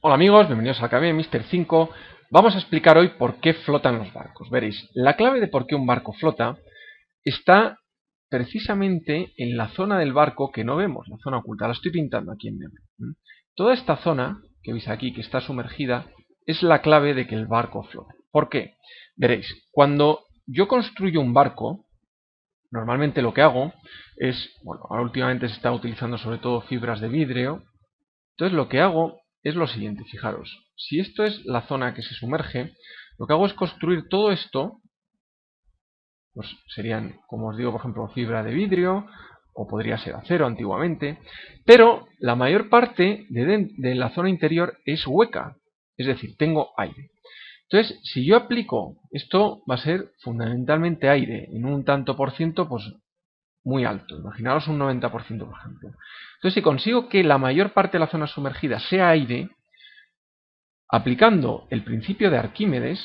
Hola amigos, bienvenidos a la Academia de Mister 5. Vamos a explicar hoy por qué flotan los barcos. Veréis, la clave de por qué un barco flota está precisamente en la zona del barco que no vemos, la zona oculta. La estoy pintando aquí en negro. Toda esta zona que veis aquí, que está sumergida, es la clave de que el barco flote. ¿Por qué? Veréis, cuando yo construyo un barco, normalmente lo que hago es, bueno, ahora últimamente se está utilizando sobre todo fibras de vidrio. Entonces lo que hago es lo siguiente, fijaros, si esto es la zona que se sumerge, lo que hago es construir todo esto, pues serían, como os digo, por ejemplo, fibra de vidrio, o podría ser acero antiguamente, pero la mayor parte de la zona interior es hueca, es decir, tengo aire. Entonces, si yo aplico, esto va a ser fundamentalmente aire, en un tanto por ciento, pues muy alto, imaginaros un 90%, por ejemplo. Entonces, si consigo que la mayor parte de la zona sumergida sea aire, aplicando el principio de Arquímedes,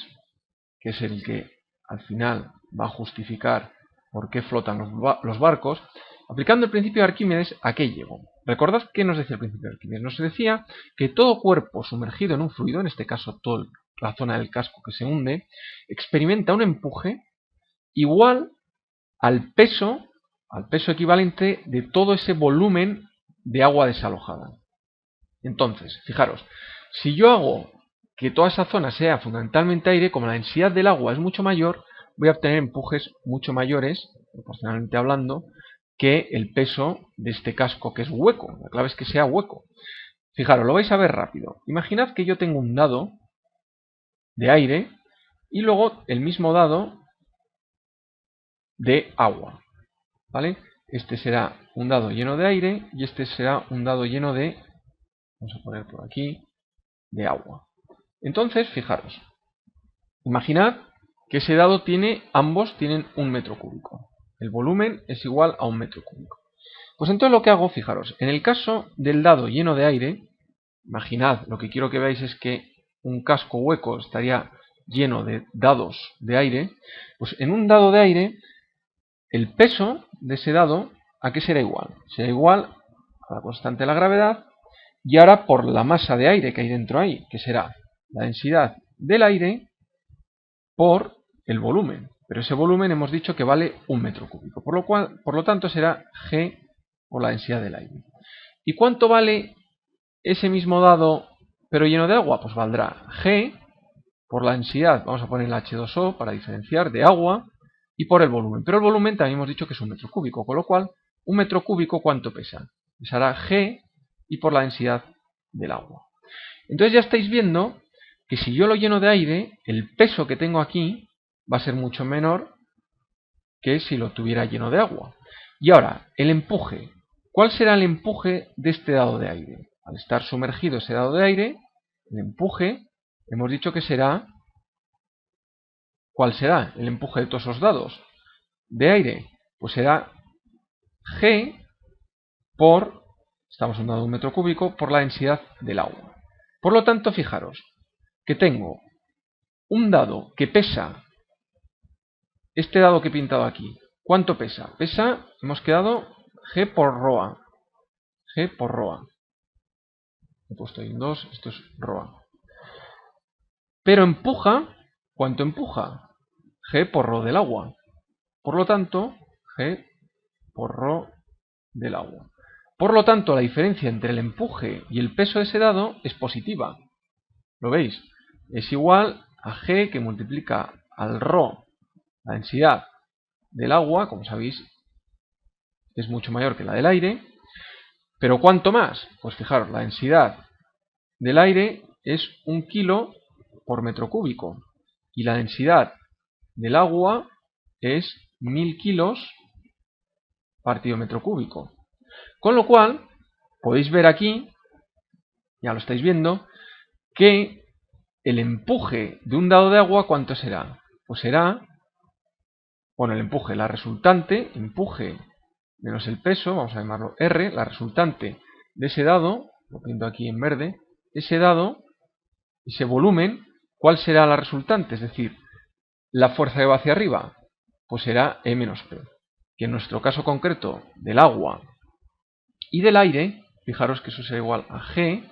que es el que al final va a justificar por qué flotan los barcos, aplicando el principio de Arquímedes, ¿a qué llego? Recordad qué nos decía el principio de Arquímedes. Nos decía que todo cuerpo sumergido en un fluido, en este caso toda la zona del casco que se hunde, experimenta un empuje igual al peso equivalente de todo ese volumen de agua desalojada. Entonces, fijaros, si yo hago que toda esa zona sea fundamentalmente aire, como la densidad del agua es mucho mayor, voy a obtener empujes mucho mayores, proporcionalmente hablando, que el peso de este casco que es hueco. La clave es que sea hueco. Fijaros, lo vais a ver rápido. Imaginad que yo tengo un dado de aire y luego el mismo dado de agua, ¿vale? Este será un dado lleno de aire y este será un dado lleno de, vamos a poner por aquí, de agua. Entonces, fijaros, imaginad que ese dado ambos tienen 1 metro cúbico. El volumen es igual a 1 metro cúbico. Pues entonces lo que hago, fijaros, en el caso del dado lleno de aire, imaginad, lo que quiero que veáis es que un casco hueco estaría lleno de dados de aire, pues en un dado de aire, el peso de ese dado, ¿a qué será igual? Será igual a la constante de la gravedad, y ahora por la masa de aire que hay dentro ahí, que será la densidad del aire por el volumen. Pero ese volumen hemos dicho que vale 1 metro cúbico, por lo tanto será G por la densidad del aire. ¿Y cuánto vale ese mismo dado pero lleno de agua? Pues valdrá G por la densidad, vamos a poner el H2O para diferenciar, de agua, y por el volumen. Pero el volumen también hemos dicho que es 1 metro cúbico, con lo cual 1 metro cúbico ¿cuánto pesa? Pesará G y por la densidad del agua. Entonces ya estáis viendo que si yo lo lleno de aire, el peso que tengo aquí va a ser mucho menor que si lo tuviera lleno de agua. Y ahora, el empuje. ¿Cuál será el empuje de este dado de aire? Al estar sumergido ese dado de aire, el empuje, hemos dicho que será... ¿Cuál será el empuje de todos esos dados de aire? Pues será G por, estamos hablando de 1 metro cúbico, por la densidad del agua. Por lo tanto, fijaros que tengo un dado que pesa, este dado que he pintado aquí, ¿cuánto pesa? Pesa, hemos quedado G por ρ. G por ρ. He puesto ahí un 2, esto es ρ. Pero empuja, ¿cuánto empuja? G por ρ del agua. Por lo tanto, G por ρ del agua. Por lo tanto, la diferencia entre el empuje y el peso de ese dado es positiva. ¿Lo veis? Es igual a G que multiplica al ρ, la densidad del agua, como sabéis, es mucho mayor que la del aire. ¿Pero cuánto más? Pues fijaros, la densidad del aire es 1 kilo por metro cúbico. Y la densidad del agua es 1000 kilos partido metro cúbico. Con lo cual, podéis ver aquí, ya lo estáis viendo, que el empuje de un dado de agua, ¿cuánto será? Pues será, bueno, el empuje, la resultante, empuje menos el peso, vamos a llamarlo R, la resultante de ese dado, lo pinto aquí en verde, ese dado, ese volumen, ¿cuál será la resultante? Es decir, la fuerza que va hacia arriba, pues será E menos P, que en nuestro caso concreto del agua y del aire, fijaros que eso será igual a G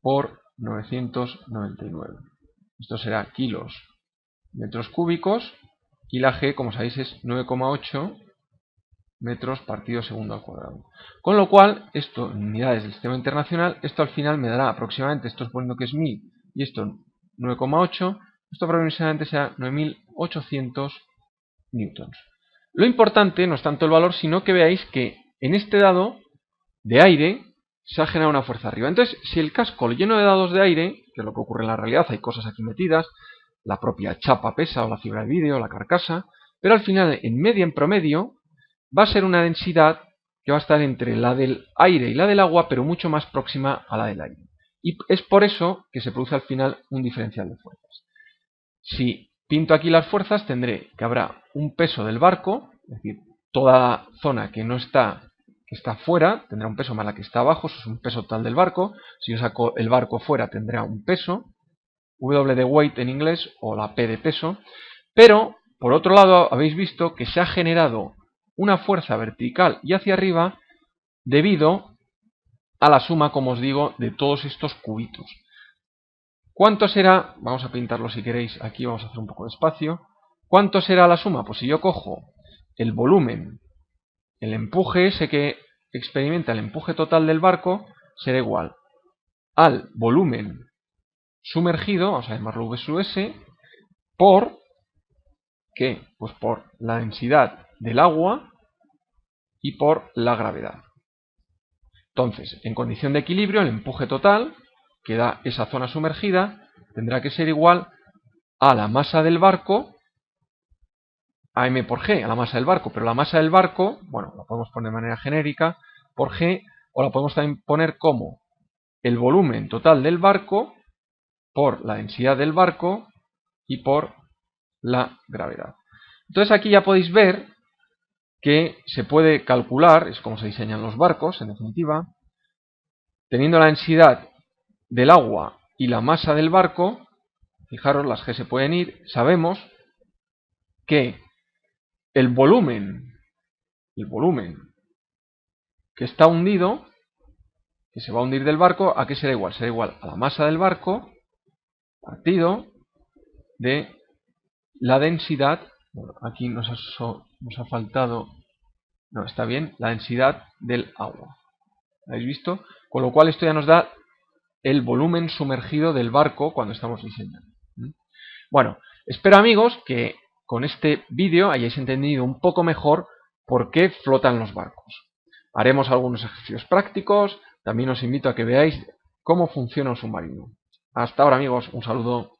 por 999. Esto será kilos metros cúbicos y la G, como sabéis, es 9,8 metros partido segundo al cuadrado. Con lo cual, esto en unidades del sistema internacional, esto al final me dará aproximadamente, esto suponiendo que es 1000 y esto 9,8, esto aproximadamente será 9800 newtons. Lo importante no es tanto el valor, sino que veáis que en este dado de aire se ha generado una fuerza arriba. Entonces, si el casco lo lleno de dados de aire, que es lo que ocurre en la realidad, hay cosas aquí metidas, la propia chapa pesa o la fibra de vidrio, la carcasa, pero al final, en media, en promedio, va a ser una densidad que va a estar entre la del aire y la del agua, pero mucho más próxima a la del aire. Y es por eso que se produce al final un diferencial de fuerzas. Si pinto aquí las fuerzas, tendré que habrá un peso del barco, es decir, toda la zona que no está, que está fuera, tendrá un peso más la que está abajo, eso es un peso total del barco. Si yo saco el barco fuera, tendrá un peso, W de weight en inglés, o la P de peso. Pero, por otro lado, habéis visto que se ha generado una fuerza vertical y hacia arriba debido a la suma, como os digo, de todos estos cubitos. ¿Cuánto será? Vamos a pintarlo si queréis, aquí vamos a hacer un poco de espacio. ¿Cuánto será la suma? Pues si yo cojo el volumen, el empuje ese que experimenta el empuje total del barco, será igual al volumen sumergido, vamos a llamarlo V sub S, por, ¿qué? Pues por la densidad del agua y por la gravedad. Entonces, en condición de equilibrio, el empuje total que da esa zona sumergida tendrá que ser igual a la masa del barco, a m por g, a la masa del barco, pero la masa del barco, bueno, la podemos poner de manera genérica, por g, o la podemos también poner como el volumen total del barco por la densidad del barco y por la gravedad. Entonces aquí ya podéis ver que se puede calcular, es como se diseñan los barcos, en definitiva, teniendo la densidad del agua y la masa del barco, fijaros, las G se pueden ir, sabemos que el volumen que está hundido, que se va a hundir del barco, ¿a qué será igual? Será igual a la masa del barco partido de la densidad, bueno, aquí nos ha faltado, no, está bien, la densidad del agua. ¿Lo habéis visto? Con lo cual esto ya nos da el volumen sumergido del barco cuando estamos diseñando. Bueno, espero amigos que con este vídeo hayáis entendido un poco mejor por qué flotan los barcos. Haremos algunos ejercicios prácticos, también os invito a que veáis cómo funciona un submarino. Hasta ahora amigos, un saludo.